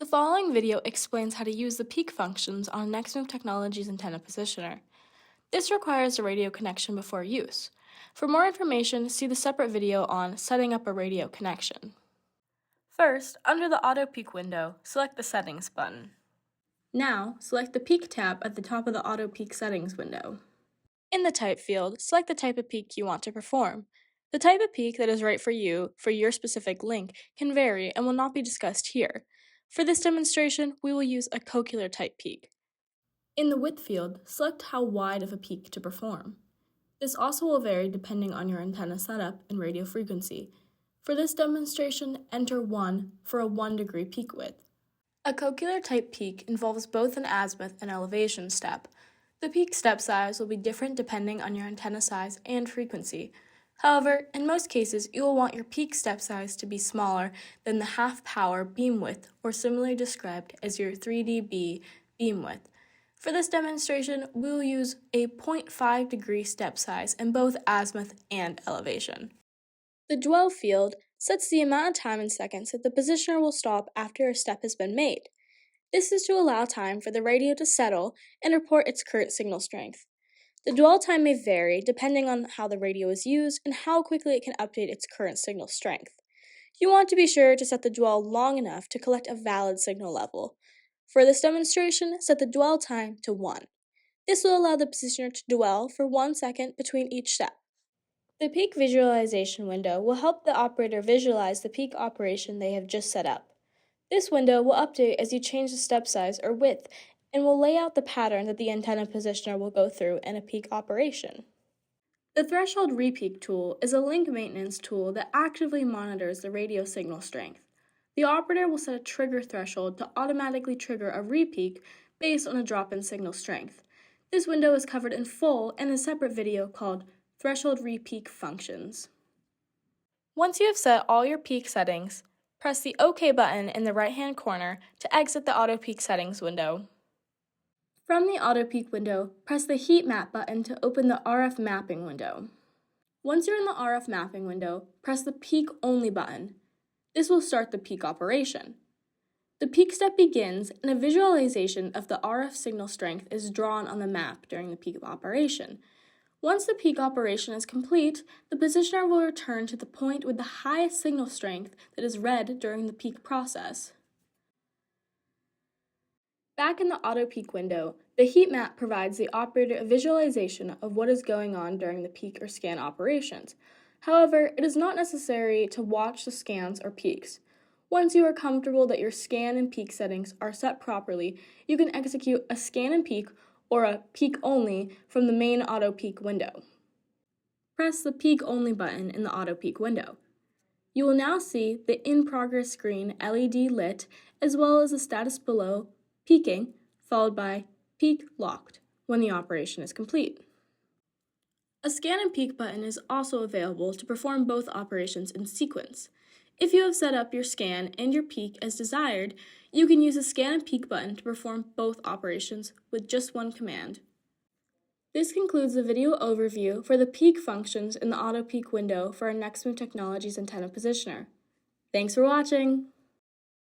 following video explains how to use the peak functions on Nextmove Technologies antenna positioner. This requires a radio connection before use. For more information, see the separate video on setting up a radio connection. First, under the Auto Peak window, select the Settings button. Now, select the Peak tab at the top of the Auto Peak Settings window. In the Type field, select the type of peak you want to perform. The type of peak that is right for you, for your specific link, can vary and will not be discussed here. For this demonstration, we will use a cochlear type peak. In the Width field, select how wide of a peak to perform. This also will vary depending on your antenna setup and radio frequency. For this demonstration, enter 1 for a 1 degree peak width. A cochlear type peak involves both an azimuth and elevation step. The peak step size will be different depending on your antenna size and frequency. However, in most cases, you will want your peak step size to be smaller than the half-power beam width, or similarly described as your 3dB beam width. For this demonstration, we will use a 0.5 degree step size in both azimuth and elevation. The dwell field sets the amount of time in seconds that the positioner will stop after a step has been made. This is to allow time for the radio to settle and report its current signal strength. The dwell time may vary depending on how the radio is used and how quickly it can update its current signal strength. You want to be sure to set the dwell long enough to collect a valid signal level. For this demonstration, set the dwell time to 1. This will allow the positioner to dwell for 1 second between each step. The peak visualization window will help the operator visualize the peak operation they have just set up. This window will update as you change the step size or width and will lay out the pattern that the antenna positioner will go through in a peak operation. The Threshold Repeak tool is a link maintenance tool that actively monitors the radio signal strength. The operator will set a trigger threshold to automatically trigger a repeak based on a drop in signal strength. This window is covered in full in a separate video called Threshold Repeak Functions. Once you have set all your peak settings, press the OK button in the right-hand corner to exit the Auto Peak Settings window. From the Auto Peak window, press the Heat Map button to open the RF Mapping window. Once you're in the RF Mapping window, press the Peak Only button. This will start the peak operation. The peak step begins and a visualization of the RF signal strength is drawn on the map during the peak operation. Once the peak operation is complete, the positioner will return to the point with the highest signal strength that is read during the peak process. Back in the Auto Peak window, the heat map provides the operator a visualization of what is going on during the peak or scan operations. However, it is not necessary to watch the scans or peaks. Once you are comfortable that your scan and peak settings are set properly, you can execute a scan and peak or a peak only from the main Auto Peak window. Press the Peak Only button in the Auto Peak window. You will now see the In Progress screen LED lit, as well as the status below peaking, followed by Peak Locked when the operation is complete. A Scan and Peak button is also available to perform both operations in sequence. If you have set up your scan and your peak as desired, you can use the Scan and Peak button to perform both operations with just one command. This concludes the video overview for the peak functions in the Auto Peak window for our Nextmove Technologies antenna positioner. Thanks for watching!